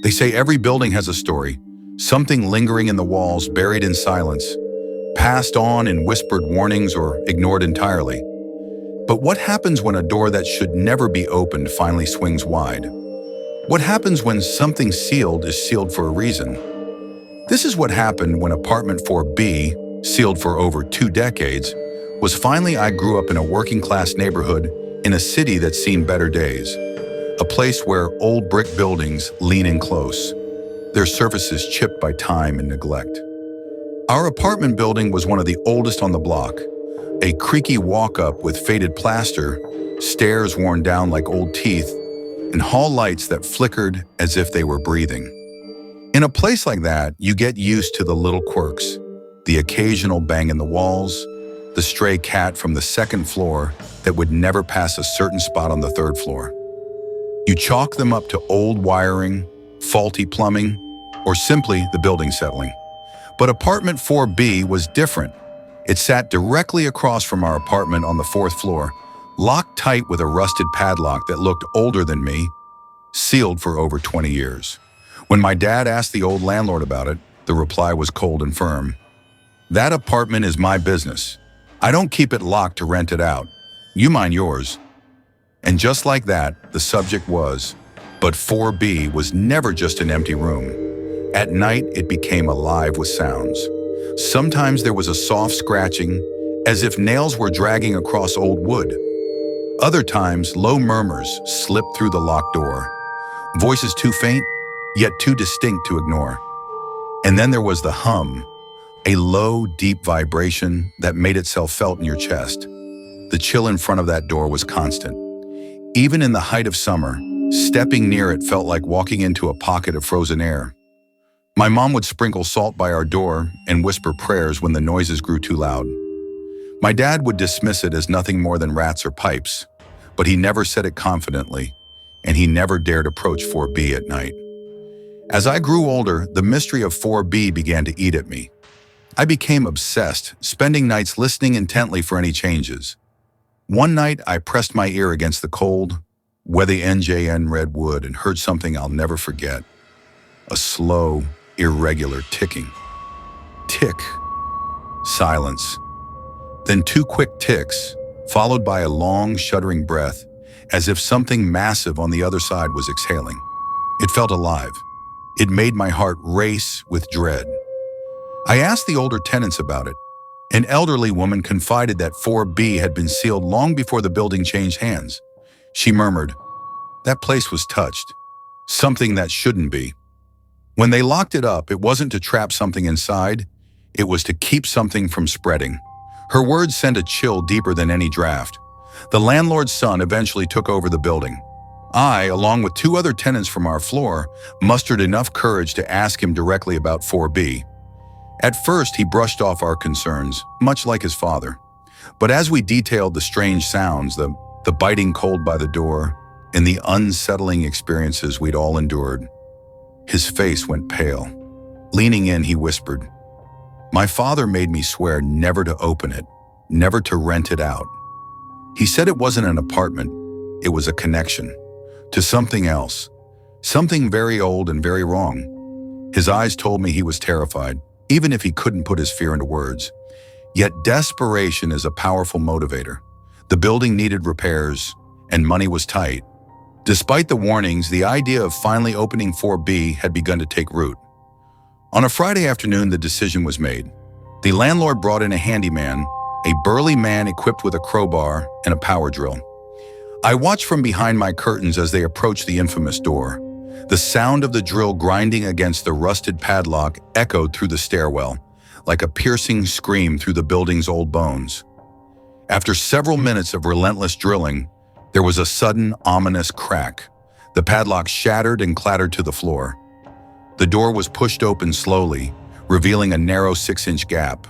They say every building has a story, something lingering in the walls, buried in silence, passed on in whispered warnings or ignored entirely. But what happens when a door that should never be opened finally swings wide? What happens when something sealed is sealed for a reason? This is what happened when apartment 4B, sealed for over 2 decades, was finally. I grew up in a working-class neighborhood in a city that's seen better days. A place where old brick buildings lean in close, their surfaces chipped by time and neglect. Our apartment building was one of the oldest on the block, a creaky walk-up with faded plaster, stairs worn down like old teeth, and hall lights that flickered as if they were breathing. In a place like that, you get used to the little quirks, the occasional bang in the walls, the stray cat from the second floor that would never pass a certain spot on the third floor. You chalk them up to old wiring, faulty plumbing, or simply the building settling. But apartment 4B was different. It sat directly across from our apartment on the 4th floor, locked tight with a rusted padlock that looked older than me, sealed for over 20 years. When my dad asked the old landlord about it, the reply was cold and firm. "That apartment is my business. I don't keep it locked to rent it out. You mind yours." And just like that, the subject was. But 4B was never just an empty room. At night, it became alive with sounds. Sometimes there was a soft scratching, as if nails were dragging across old wood. Other times, low murmurs slipped through the locked door. Voices too faint, yet too distinct to ignore. And then there was the hum, a low, deep vibration that made itself felt in your chest. The chill in front of that door was constant. Even in the height of summer, stepping near it felt like walking into a pocket of frozen air. My mom would sprinkle salt by our door and whisper prayers when the noises grew too loud. My dad would dismiss it as nothing more than rats or pipes, but he never said it confidently, and he never dared approach 4B at night. As I grew older, the mystery of 4B began to eat at me. I became obsessed, spending nights listening intently for any changes. One night, I pressed my ear against the cold, weathy NJN redwood and heard something I'll never forget. A slow, irregular ticking. Tick. Silence. Then 2 quick ticks, followed by a long, shuddering breath, as if something massive on the other side was exhaling. It felt alive. It made my heart race with dread. I asked the older tenants about it. An elderly woman confided that 4B had been sealed long before the building changed hands. She murmured, "That place was touched. Something that shouldn't be." When they locked it up, it wasn't to trap something inside. It was to keep something from spreading. Her words sent a chill deeper than any draft. The landlord's son eventually took over the building. I, along with 2 other tenants from our floor, mustered enough courage to ask him directly about 4B. At first, he brushed off our concerns, much like his father. But as we detailed the strange sounds, the biting cold by the door, and the unsettling experiences we'd all endured, his face went pale. Leaning in, he whispered, "My father made me swear never to open it, never to rent it out. He said it wasn't an apartment, it was a connection to something else, something very old and very wrong." His eyes told me he was terrified, even if he couldn't put his fear into words. Yet desperation is a powerful motivator. The building needed repairs, and money was tight. Despite the warnings, the idea of finally opening 4B had begun to take root. On a Friday afternoon, the decision was made. The landlord brought in a handyman, a burly man equipped with a crowbar and a power drill. I watched from behind my curtains as they approached the infamous door. The sound of the drill grinding against the rusted padlock echoed through the stairwell, like a piercing scream through the building's old bones. After several minutes of relentless drilling, there was a sudden, ominous crack. The padlock shattered and clattered to the floor. The door was pushed open slowly, revealing a narrow 6-inch gap.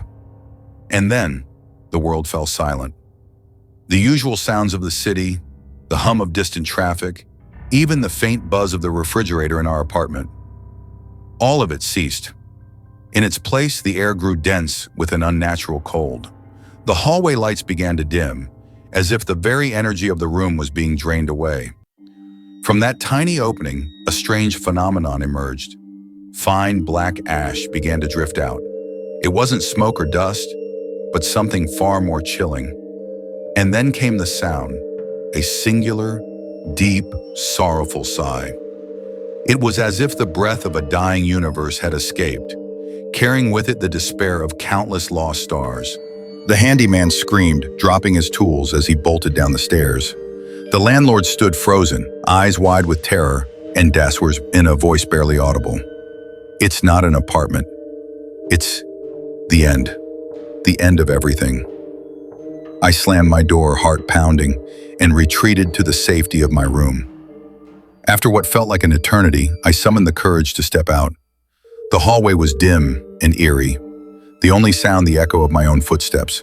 And then, the world fell silent. The usual sounds of the city, the hum of distant traffic, even the faint buzz of the refrigerator in our apartment. All of it ceased. In its place, the air grew dense with an unnatural cold. The hallway lights began to dim, as if the very energy of the room was being drained away. From that tiny opening, a strange phenomenon emerged. Fine black ash began to drift out. It wasn't smoke or dust, but something far more chilling. And then came the sound, a singular, deep, sorrowful sigh. It was as if the breath of a dying universe had escaped, carrying with it the despair of countless lost stars. The handyman screamed, dropping his tools as he bolted down the stairs. The landlord stood frozen, eyes wide with terror, and Das was in a voice barely audible. It's not an apartment. It's the end. The end of everything. I slammed my door, heart pounding, and retreated to the safety of my room. After what felt like an eternity, I summoned the courage to step out. The hallway was dim and eerie, the only sound the echo of my own footsteps.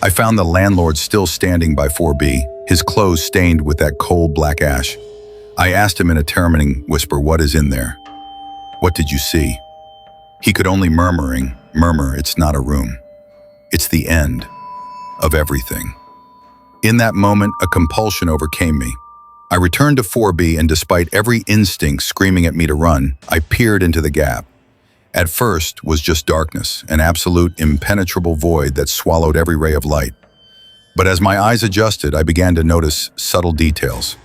I found the landlord still standing by 4B, his clothes stained with that cold black ash. I asked him in a terrifying whisper, "What is in there? What did you see?" He could only murmur, "It's not a room. It's the end of everything." In that moment, a compulsion overcame me. I returned to 4B, and despite every instinct screaming at me to run, I peered into the gap. At first was just darkness, an absolute impenetrable void that swallowed every ray of light. But as my eyes adjusted, I began to notice subtle details.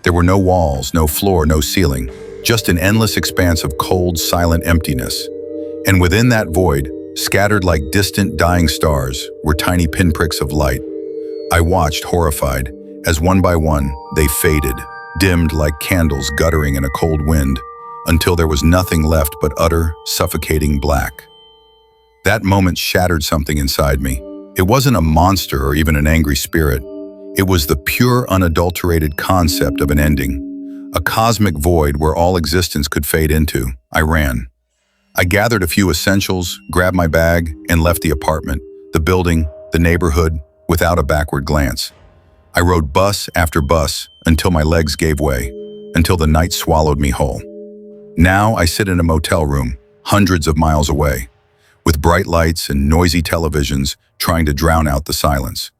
There were no walls, no floor, no ceiling, just an endless expanse of cold, silent emptiness. And within that void, scattered like distant dying stars, were tiny pinpricks of light. I watched, horrified, as one by one they faded, dimmed like candles guttering in a cold wind, until there was nothing left but utter, suffocating black. That moment shattered something inside me. It wasn't a monster or even an angry spirit. It was the pure, unadulterated concept of an ending, a cosmic void where all existence could fade into. I ran. I gathered a few essentials, grabbed my bag, and left the apartment, the building, the neighborhood, without a backward glance. I rode bus after bus until my legs gave way, until the night swallowed me whole. Now I sit in a motel room, hundreds of miles away, with bright lights and noisy televisions trying to drown out the silence.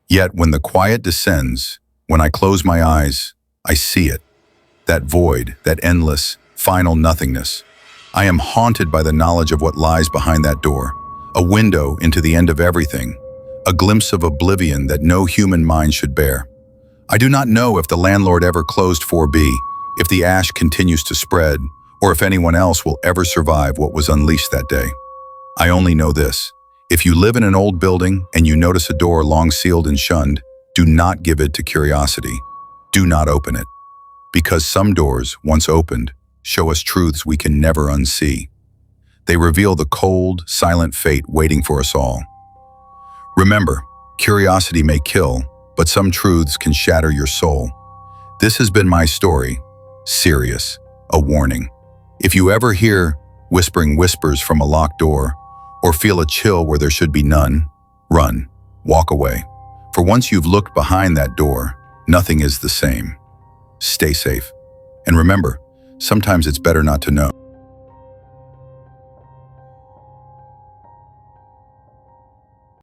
Yet when the quiet descends, when I close my eyes, I see it. That void, that endless, final nothingness. I am haunted by the knowledge of what lies behind that door, a window into the end of everything, a glimpse of oblivion that no human mind should bear. I do not know if the landlord ever closed 4B, if the ash continues to spread, or if anyone else will ever survive what was unleashed that day. I only know this. If you live in an old building and you notice a door long sealed and shunned, do not give it to curiosity. Do not open it. Because some doors, once opened, show us truths we can never unsee. They reveal the cold, silent fate waiting for us all. Remember, curiosity may kill, but some truths can shatter your soul. This has been my story. Serious. A warning. If you ever hear whispering whispers from a locked door, or feel a chill where there should be none, run, walk away. For once you've looked behind that door, nothing is the same. Stay safe. And remember, sometimes it's better not to know.